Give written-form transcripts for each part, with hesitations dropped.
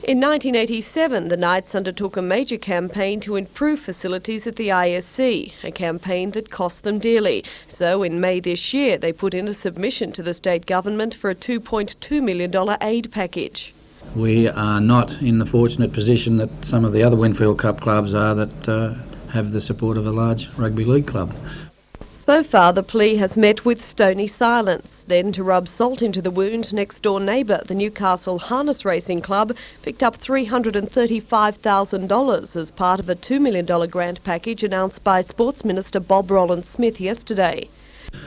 In 1987, the Knights undertook a major campaign to improve facilities at the ISC, a campaign that cost them dearly. So in May this year, they put in a submission to the state government for a $2.2 million aid package. We are not in the fortunate position that some of the other Winfield Cup clubs are that have the support of a large rugby league club. So far, the plea has met with stony silence. Then, to rub salt into the wound, next-door neighbour, the Newcastle Harness Racing Club, picked up $335,000 as part of a $2 million grant package announced by Sports Minister Bob Roland-Smith yesterday.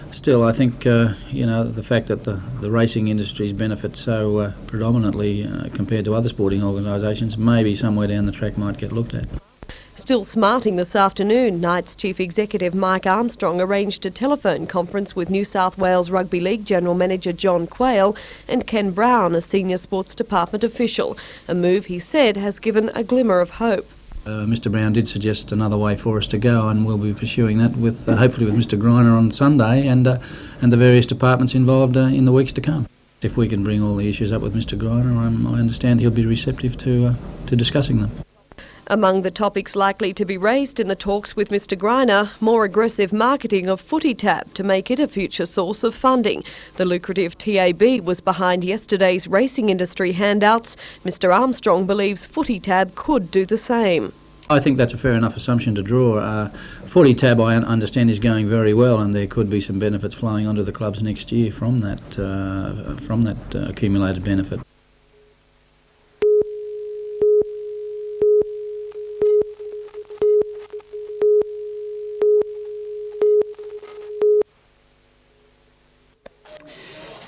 Still, I think, the fact that the racing industries benefit so predominantly compared to other sporting organisations, maybe somewhere down the track might get looked at. Still smarting this afternoon, Knights Chief Executive Mike Armstrong arranged a telephone conference with New South Wales Rugby League General Manager John Quayle and Ken Brown, a senior sports department official, a move he said has given a glimmer of hope. Mr Brown did suggest another way for us to go, and we'll be pursuing that with hopefully with Mr Greiner on Sunday and the various departments involved in the weeks to come. If we can bring all the issues up with Mr Greiner, I understand he'll be receptive to discussing them. Among the topics likely to be raised in the talks with Mr Greiner, more aggressive marketing of Footy Tab to make it a future source of funding. The lucrative TAB was behind yesterday's racing industry handouts. Mr Armstrong believes Footy Tab could do the same. I think that's a fair enough assumption to draw. Footy Tab, I understand, is going very well, and there could be some benefits flowing onto the clubs next year from that accumulated benefit.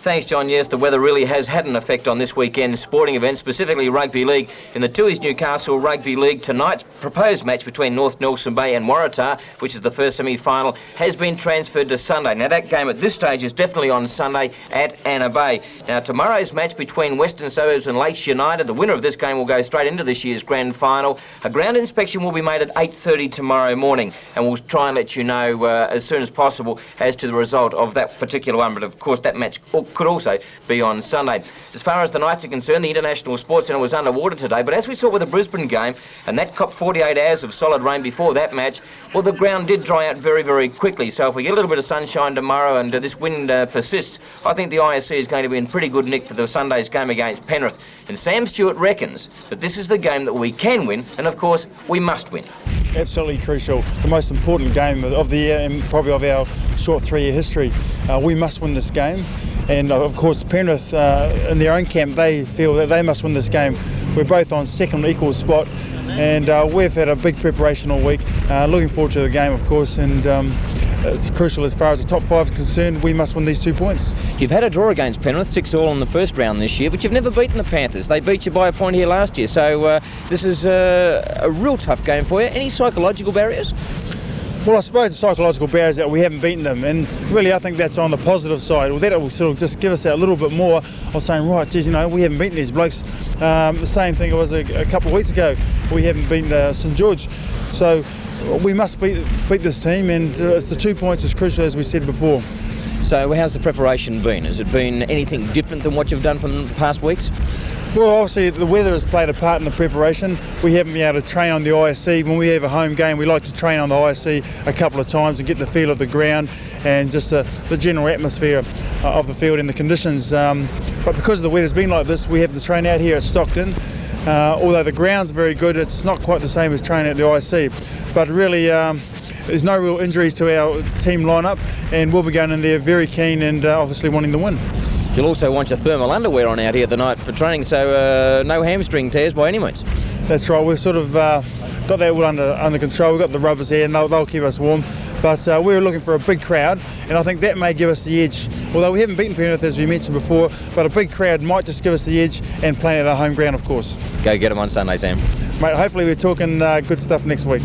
Thanks, John. Yes, the weather really has had an effect on this weekend's sporting events, specifically Rugby League. In the Tooheys Newcastle Rugby League, tonight's proposed match between North Nelson Bay and Waratah, which is the first semi-final, has been transferred to Sunday. Now, that game at this stage is definitely on Sunday at Anna Bay. Now, tomorrow's match between Western Suburbs and Lakes United, the winner of this game will go straight into this year's grand final. A ground inspection will be made at 8:30 tomorrow morning, and we'll try and let you know as soon as possible as to the result of that particular one. But, of course, that match could also be on Sunday. As far as the Knights are concerned, the International Sports Centre was underwater today, but as we saw with the Brisbane game, and that copped 48 hours of solid rain before that match, well, the ground did dry out very, very quickly. So if we get a little bit of sunshine tomorrow and this wind persists, I think the ISC is going to be in pretty good nick for the Sunday's game against Penrith. And Sam Stewart reckons that this is the game that we can win, and of course, we must win. Absolutely crucial. The most important game of the year and probably of our short 3-year history. We must win this game. And of course Penrith in their own camp, they feel that they must win this game. We're both on second equal spot, and we've had a big preparation all week. Looking forward to the game, of course, and it's crucial as far as the top 5 is concerned. We must win these 2 points. You've had a draw against Penrith, 6-all in the first round this year, but you've never beaten the Panthers. They beat you by a point here last year, so this is a real tough game for you. Any psychological barriers? Well, I suppose the psychological barrier is that we haven't beaten them, and really I think that's on the positive side. Well, that will sort of just give us that little bit more of saying, right, geez, we haven't beaten these blokes. The same thing it was a couple of weeks ago. We haven't beaten St George. So we must beat this team, and the 2 points is crucial, as we said before. So how's the preparation been? Has it been anything different than what you've done from the past weeks? Well, obviously the weather has played a part in the preparation. We haven't been able to train on the ISC. When we have a home game, we like to train on the ISC a couple of times and get the feel of the ground and just the general atmosphere of the field and the conditions. But because the weather's been like this, we have to train out here at Stockton. Although the ground's very good, it's not quite the same as training at the ISC. But really, there's no real injuries to our team lineup, and we'll be going in there very keen and obviously wanting to win. You'll also want your thermal underwear on out here tonight for training, so no hamstring tears by any means. That's right, we've sort of got that all under control. We've got the rubbers here and they'll keep us warm. But we're looking for a big crowd, and I think that may give us the edge. Although we haven't beaten Penrith, as we mentioned before, but a big crowd might just give us the edge, and playing at our home ground, of course. Go get them on Sunday, Sam. Mate, hopefully we're talking good stuff next week.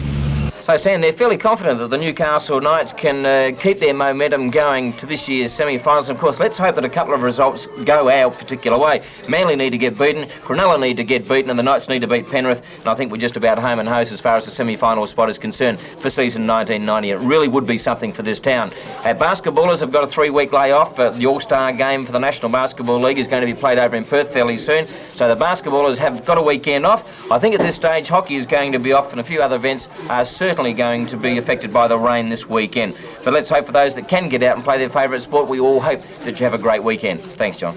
So, Sam, they're fairly confident that the Newcastle Knights can keep their momentum going to this year's semi-finals. Of course, let's hope that a couple of results go our particular way. Manly need to get beaten, Cronulla need to get beaten, and the Knights need to beat Penrith. And I think we're just about home and hose as far as the semi-final spot is concerned for season 1990. It really would be something for this town. Basketballers have got a 3-week layoff. The All-Star game for the National Basketball League is going to be played over in Perth fairly soon. So the basketballers have got a weekend off. I think at this stage, hockey is going to be off, and a few other events are certainly going to be affected by the rain this weekend. But let's hope for those that can get out and play their favourite sport, we all hope that you have a great weekend. Thanks, John.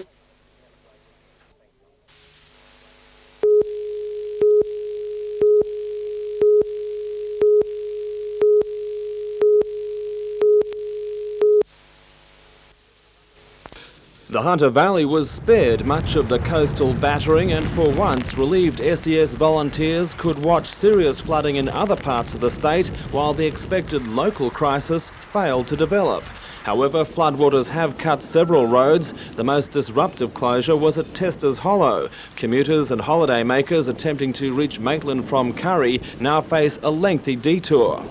The Hunter Valley was spared much of the coastal battering, and for once relieved SES volunteers could watch serious flooding in other parts of the state while the expected local crisis failed to develop. However, floodwaters have cut several roads. The most disruptive closure was at Tester's Hollow. Commuters and holiday makers attempting to reach Maitland from Curry now face a lengthy detour.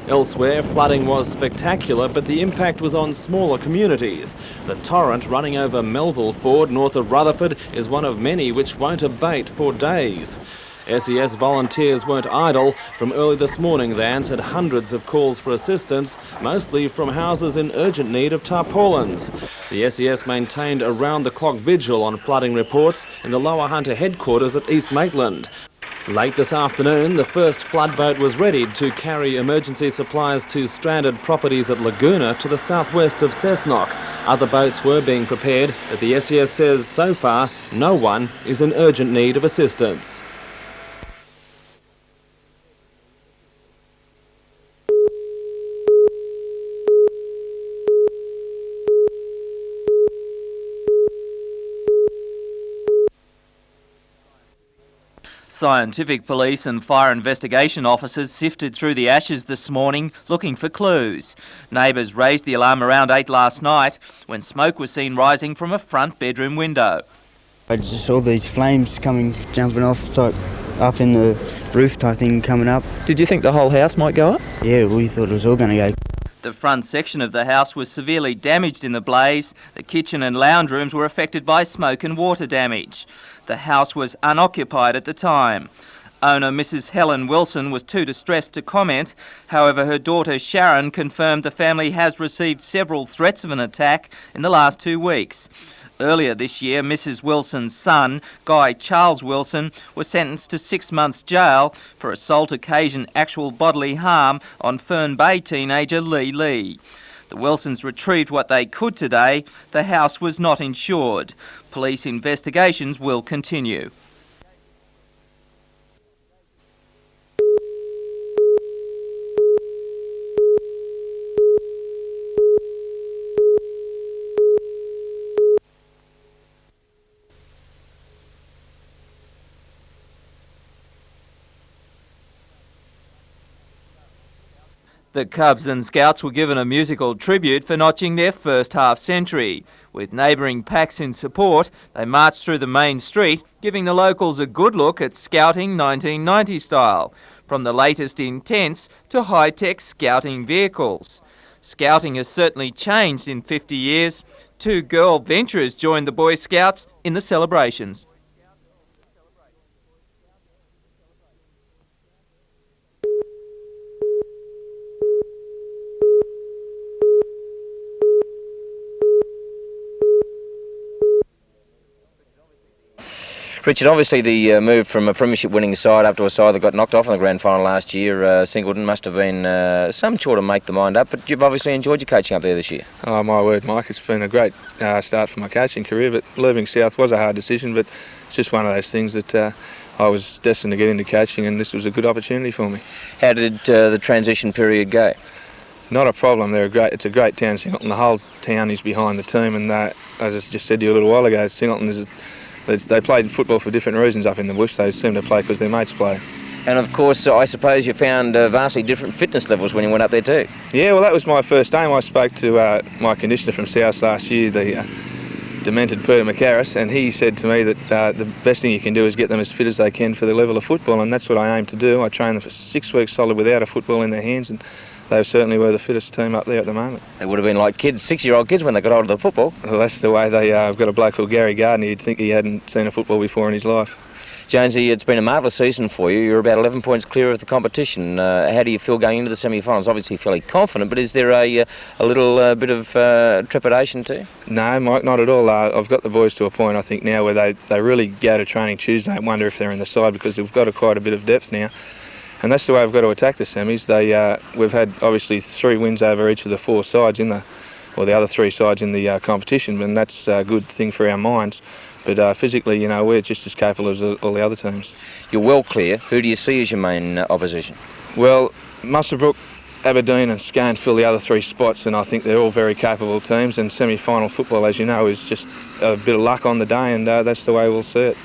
Elsewhere, flooding was spectacular, but the impact was on smaller communities. The torrent running over Melville Ford north of Rutherford is one of many which won't abate for days. SES volunteers weren't idle. From early this morning, they answered hundreds of calls for assistance, mostly from houses in urgent need of tarpaulins. The SES maintained a round-the-clock vigil on flooding reports in the Lower Hunter headquarters at East Maitland. Late this afternoon, the first flood boat was ready to carry emergency supplies to stranded properties at Laguna to the southwest of Cessnock. Other boats were being prepared, but the SES says so far no one is in urgent need of assistance. Scientific police and fire investigation officers sifted through the ashes this morning looking for clues. Neighbours raised the alarm around 8 last night when smoke was seen rising from a front bedroom window. I just saw these flames jumping off, up in the roof type thing coming up. Did you think the whole house might go up? Yeah, we thought it was all going to go. The front section of the house was severely damaged in the blaze. The kitchen and lounge rooms were affected by smoke and water damage. The house was unoccupied at the time. Owner Mrs. Helen Wilson was too distressed to comment. However, her daughter Sharon confirmed the family has received several threats of an attack in the last 2 weeks. Earlier this year, Mrs. Wilson's son, Guy Charles Wilson, was sentenced to 6 months jail for assault occasioned actual bodily harm on Fern Bay teenager Lee Lee. The Wilsons retrieved what they could today. The house was not insured. Police investigations will continue. The Cubs and Scouts were given a musical tribute for notching their first half-century. With neighbouring packs in support, they marched through the main street, giving the locals a good look at Scouting 1990 style, from the latest in tents to high-tech Scouting vehicles. Scouting has certainly changed in 50 years. 2 girl venturers joined the Boy Scouts in the celebrations. Richard, obviously the move from a premiership winning side up to a side that got knocked off in the grand final last year, Singleton, must have been some chore to make the mind up, but you've obviously enjoyed your coaching up there this year. Oh, my word, Mike, it's been a great start for my coaching career, but leaving South was a hard decision, but it's just one of those things that I was destined to get into coaching, and this was a good opportunity for me. How did the transition period go? Not a problem. It's a great town, Singleton. The whole town is behind the team, and as I just said to you a little while ago, Singleton is... They played football for different reasons up in the bush. They seem to play because their mates play. And of course, I suppose you found vastly different fitness levels when you went up there too. Yeah, well, that was my first aim. I spoke to my conditioner from South last year. demented Peter McCarris, and he said to me that the best thing you can do is get them as fit as they can for the level of football, and that's what I aim to do. I trained them for 6 weeks solid without a football in their hands, and they certainly were the fittest team up there at the moment. They would have been like kids, 6-year-old kids when they got hold of the football. Well, that's the way they have got a bloke called Gary Gardner. You'd think he hadn't seen a football before in his life. Jonesy, it's been a marvellous season for you. You're about 11 points clear of the competition. How do you feel going into the semi-finals? Obviously fairly confident, but is there a little bit of trepidation too? No, Mike, not at all. I've got the boys to a point, I think, now where they really go to training Tuesday and wonder if they're in the side, because they've got quite a bit of depth now. And that's the way I've got to attack the semis. We've had obviously 3 wins over each of the 4 sides the other 3 sides in the competition, and that's a good thing for our minds. But physically, you know, we're just as capable as all the other teams. You're well clear. Who do you see as your main opposition? Well, Muswellbrook, Aberdeen and Scone fill the other 3 spots, and I think they're all very capable teams, and semi-final football, as you know, is just a bit of luck on the day, and that's the way we'll see it.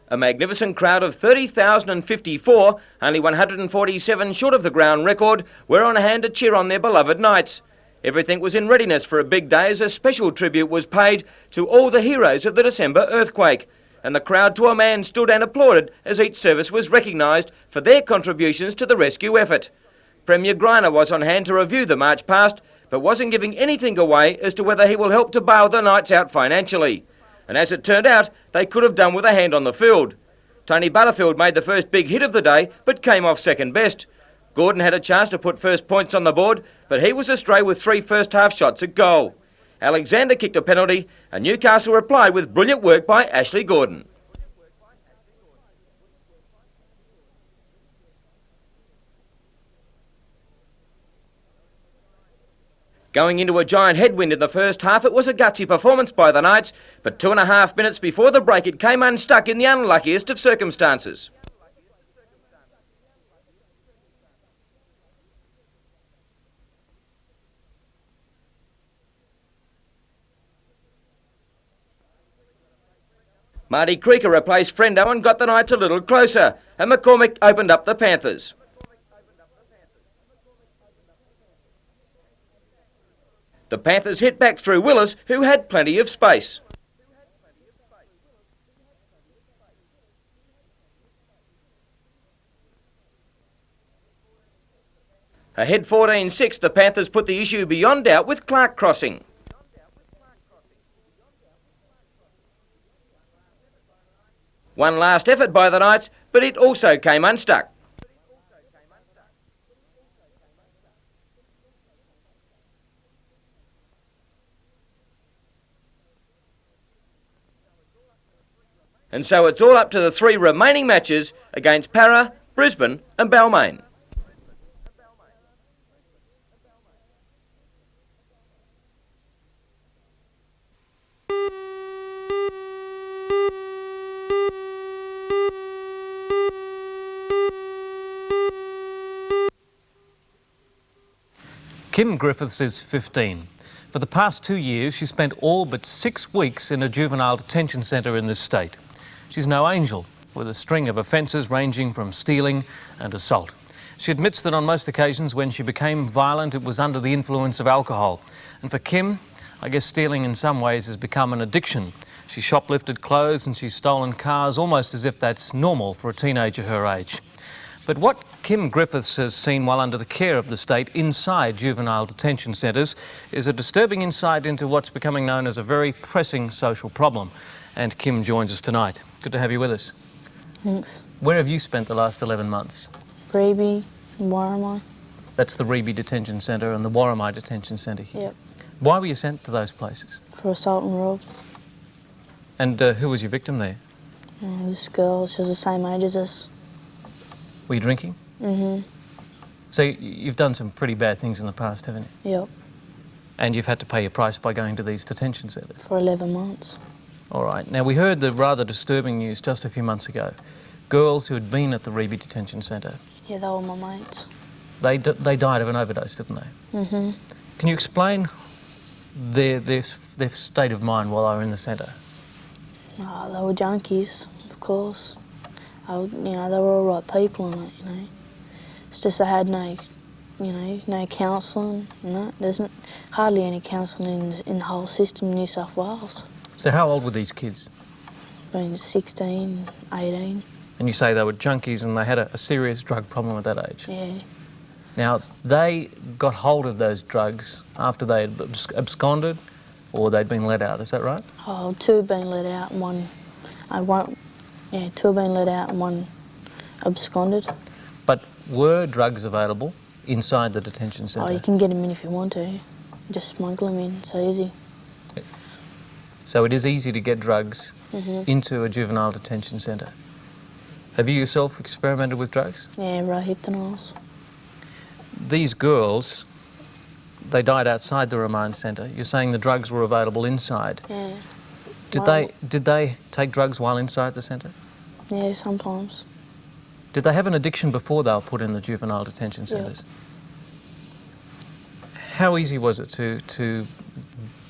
A magnificent crowd of 30,054, only 147 short of the ground record, were on hand to cheer on their beloved Knights. Everything was in readiness for a big day as a special tribute was paid to all the heroes of the December earthquake. And the crowd to a man stood and applauded as each service was recognised for their contributions to the rescue effort. Premier Greiner was on hand to review the march past, but wasn't giving anything away as to whether he will help to bail the Knights out financially. And as it turned out, they could have done with a hand on the field. Tony Butterfield made the first big hit of the day, but came off second best. Gordon had a chance to put first points on the board, but he was astray with 3 first-half shots at goal. Alexander kicked a penalty, and Newcastle replied with brilliant work by Ashley Gordon. Going into a giant headwind in the first half, it was a gutsy performance by the Knights, but 2.5 minutes before the break it came unstuck in the unluckiest of circumstances. Marty Creeker replaced Frendo and got the Knights a little closer, and McCormick opened up the Panthers. The Panthers hit back through Willis, who had plenty of space. Ahead 14-6, the Panthers put the issue beyond doubt with Clark crossing. One last effort by the Knights, but it also came unstuck. And so it's all up to the 3 remaining matches against Para, Brisbane and Balmain. Kim Griffiths is 15. For the past 2 years, she spent all but 6 weeks in a juvenile detention centre in this state. She's no angel, with a string of offences ranging from stealing and assault. She admits that on most occasions when she became violent, it was under the influence of alcohol. And for Kim, I guess stealing in some ways has become an addiction. She shoplifted clothes and she's stolen cars, almost as if that's normal for a teenager her age. But what Kim Griffiths has seen while under the care of the state inside juvenile detention centres is a disturbing insight into what's becoming known as a very pressing social problem. And Kim joins us tonight. Good to have you with us. Thanks. Where have you spent the last 11 months? Rugby and Warramai. That's the Rugby Detention Centre and the Warramai Detention Centre here. Yep. Why were you sent to those places? For assault and rob. And who was your victim there? This girl, she was the same age as us. Were you drinking? Mm-hmm. So you've done some pretty bad things in the past, haven't you? Yep. And you've had to pay your price by going to these detention centres? For 11 months. All right. Now, we heard the rather disturbing news just a few months ago. Girls who had been at the Rugby Detention Centre. Yeah, they were my mates. They died of an overdose, didn't they? Mm-hmm. Can you explain their state of mind while they were in the centre? Oh, they were junkies, of course. They were all right people and that. It's just they had no counselling and that. There's hardly any counselling in the whole system in New South Wales. So how old were these kids? Been 16, 18. And you say they were junkies and they had a serious drug problem at that age? Yeah. Now, they got hold of those drugs after they had absconded or they'd been let out, is that right? Oh, 2 have been let out and two have been let out and 1 absconded. But were drugs available inside the detention centre? Oh, you can get them in if you want to. Just smuggle them in, it's easy. So it is easy to get drugs into a juvenile detention centre. Have you yourself experimented with drugs? Yeah, Rohypnol. These girls, they died outside the remand centre. You're saying the drugs were available inside. Yeah. Did they take drugs while inside the centre? Yeah, sometimes. Did they have an addiction before they were put in the juvenile detention centres? Yeah. How easy was it to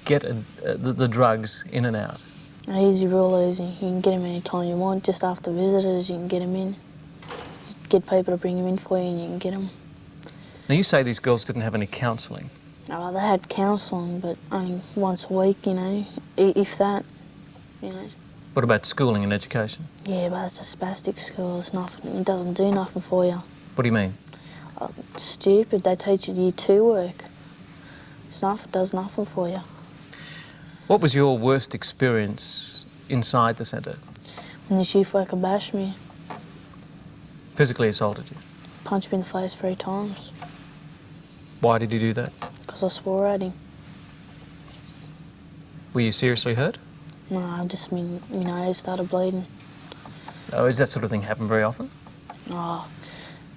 get the drugs in and out? Easy, real easy. You can get them any time you want. Just after visitors, you can get them in. You get people to bring them in for you and you can get them. Now, you say these girls didn't have any counselling. Oh, they had counselling, but only once a week, if that, What about schooling and education? Yeah, but it's a spastic school. It's nothing. It doesn't do nothing for you. What do you mean? Stupid. They teach you Year 2 work. It does nothing for you. What was your worst experience inside the centre? When the chief worker bashed me, Physically assaulted you? punched me in the face 3 times. Why did he do that? Because I swore at him. Were you seriously hurt? No, my nose started bleeding. Oh, does that sort of thing happen very often? Oh,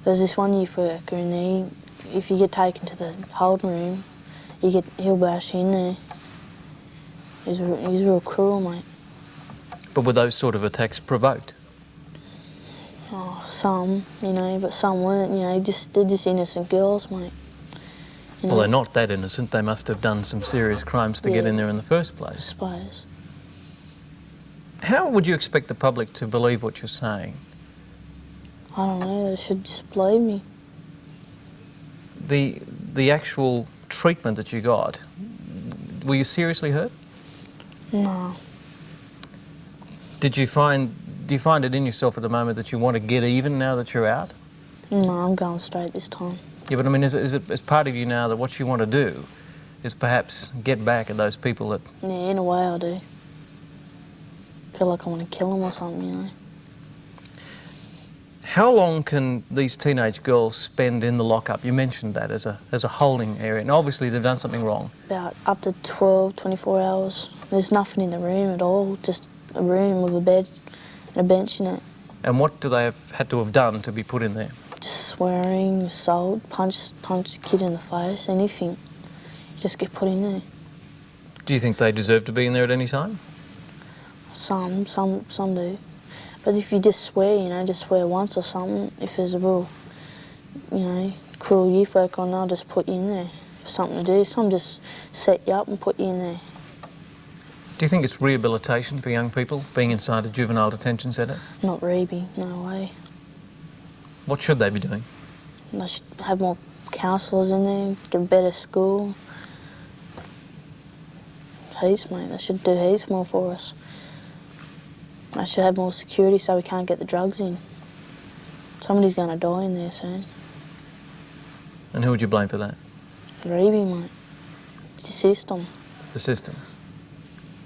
there's this one youth worker and if you get taken to the holding room, he'll bash you in there. He's real cruel, mate. But were those sort of attacks provoked? Oh, some, but some weren't, they're just innocent girls, mate. Well, they're not that innocent. They must have done some serious crimes to get in there in the first place. I suppose. How would you expect the public to believe what you're saying? I don't know, they should just believe me. The actual treatment that you got, were you seriously hurt? No. Do you find it in yourself at the moment that you want to get even now that you're out? No, I'm going straight this time. Yeah, but I mean, is it part of you now that what you want to do is perhaps get back at those people that... Yeah, in a way I do. Feel like I want to kill them or something, How long can these teenage girls spend in the lockup? You mentioned that as a holding area, and obviously they've done something wrong. About up to 12, 24 hours. There's nothing in the room at all, just a room with a bed and a bench in it. And what do they have had to have done to be put in there? Just swearing, assault, punch a kid in the face, anything. You just get put in there. Do you think they deserve to be in there at any time? Some do. But if you just swear, just swear once or something, if there's a real, cruel youth worker on, they'll just put you in there for something to do. Some just set you up and put you in there. Do you think it's rehabilitation for young people, being inside a juvenile detention centre? Not Rugby, no way. What should they be doing? They should have more counsellors in there, get a better school. Heaps, mate. They should do heaps more for us. They should have more security so we can't get the drugs in. Somebody's going to die in there soon. And who would you blame for that? Rugby, mate. It's the system. The system.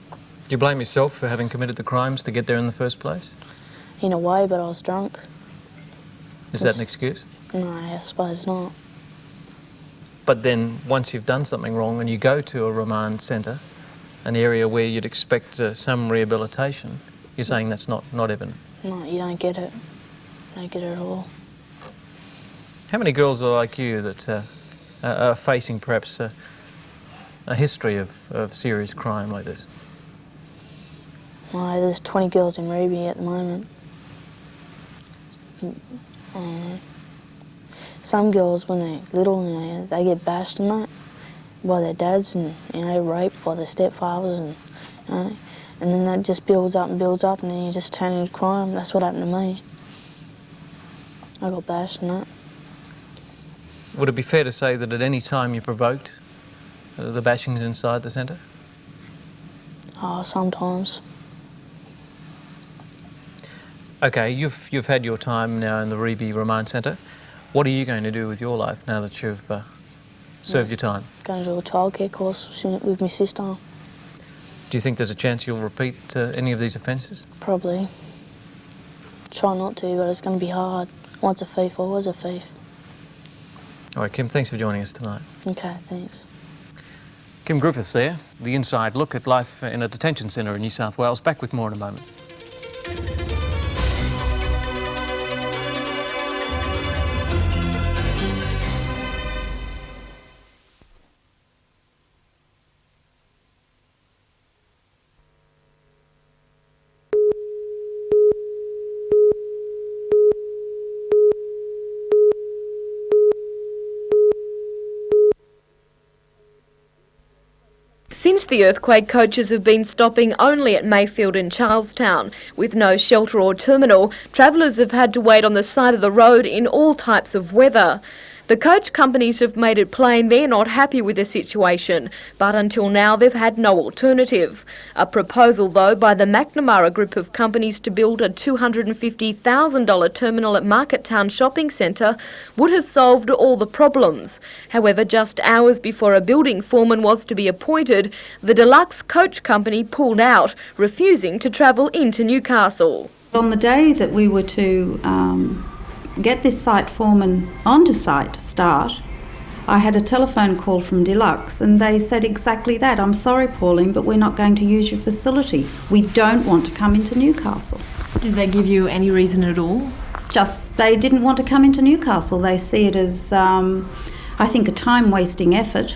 Do you blame yourself for having committed the crimes to get there in the first place? In a way, but I was drunk. Is that an excuse? No, I suppose not. But then, once you've done something wrong and you go to a remand centre, an area where you'd expect some rehabilitation, you're saying that's not evident? No, you don't get it. You don't get it at all. How many girls are like you that are facing perhaps a history of serious crime like this? No, there's 20 girls in Rugby at the moment. Some girls, when they're little, they get bashed and that by their dads and, raped by their stepfathers and, And then that just builds up, and then you just turn into crime. That's what happened to me. I got bashed and that. Would it be fair to say that at any time you provoked the bashings inside the centre? Oh, sometimes. Okay, you've had your time now in the Rugby Remand Centre. What are you going to do with your life now that you've served your time? Going to do a childcare course with my sister. Do you think there's a chance you'll repeat any of these offences? Probably. Try not to, but it's going to be hard. Once a thief, always a thief. All right, Kim, thanks for joining us tonight. Okay, thanks. Kim Griffiths there, the inside look at life in a detention centre in New South Wales. Back with more in a moment. Since the earthquake, coaches have been stopping only at Mayfield and Charlestown. With no shelter or terminal, travellers have had to wait on the side of the road in all types of weather. The coach companies have made it plain they're not happy with the situation, but until now they've had no alternative. A proposal, though, by the McNamara group of companies to build a $250,000 terminal at Marketown shopping centre would have solved all the problems. However, just hours before a building foreman was to be appointed, the deluxe coach company pulled out, refusing to travel into Newcastle. On the day that we were to get this site foreman onto site to start, I had a telephone call from Deluxe and they said exactly that. I'm sorry, Pauline, but we're not going to use your facility. We don't want to come into Newcastle. Did they give you any reason at all? Just they didn't want to come into Newcastle. They see it as, I think, a time-wasting effort.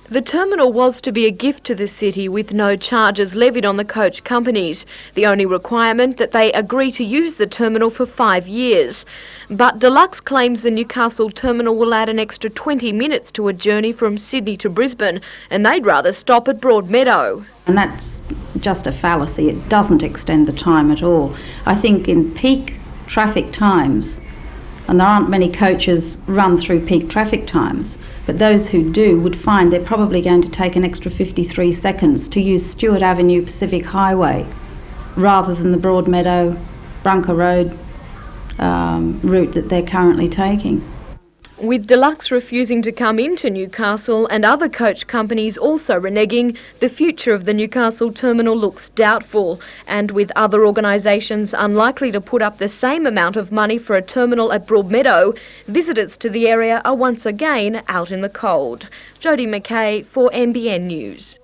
The terminal was to be a gift to the city with no charges levied on the coach companies. The only requirement that they agree to use the terminal for 5 years. But Deluxe claims the Newcastle terminal will add an extra 20 minutes to a journey from Sydney to Brisbane, and they'd rather stop at Broadmeadow. And that's just a fallacy. It doesn't extend the time at all. I think in peak traffic times, and there aren't many coaches run through peak traffic times, but those who do would find they're probably going to take an extra 53 seconds to use Stewart Avenue Pacific Highway rather than the Broadmeadow, Brunker Road route that they're currently taking. With Deluxe refusing to come into Newcastle and other coach companies also reneging, the future of the Newcastle terminal looks doubtful. And with other organisations unlikely to put up the same amount of money for a terminal at Broadmeadow, visitors to the area are once again out in the cold. Jodie McKay for NBN News.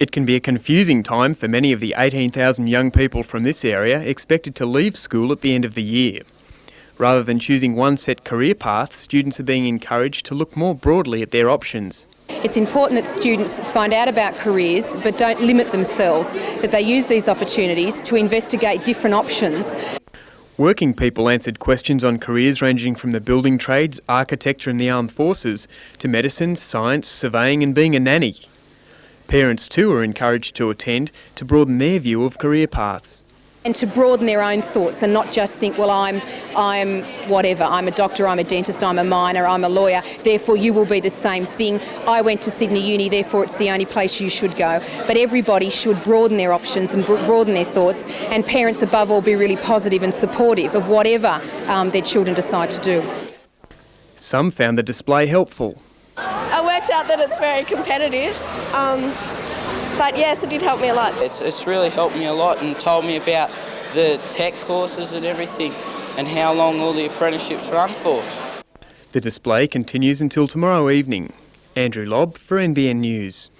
It can be a confusing time for many of the 18,000 young people from this area expected to leave school at the end of the year. Rather than choosing one set career path, students are being encouraged to look more broadly at their options. It's important that students find out about careers but don't limit themselves, that they use these opportunities to investigate different options. Working people answered questions on careers ranging from the building trades, architecture and the armed forces to medicine, science, surveying and being a nanny. Parents too are encouraged to attend to broaden their view of career paths. And to broaden their own thoughts and not just think, well, I'm whatever, I'm a doctor, I'm a dentist, I'm a miner, I'm a lawyer, therefore you will be the same thing. I went to Sydney Uni, therefore it's the only place you should go. But everybody should broaden their options and broaden their thoughts, and parents above all be really positive and supportive of whatever their children decide to do. Some found the display helpful. I worked out that it's very competitive, but yes, it did help me a lot. It's really helped me a lot and told me about the tech courses and everything and how long all the apprenticeships run for. The display continues until tomorrow evening. Andrew Lobb for NBN News.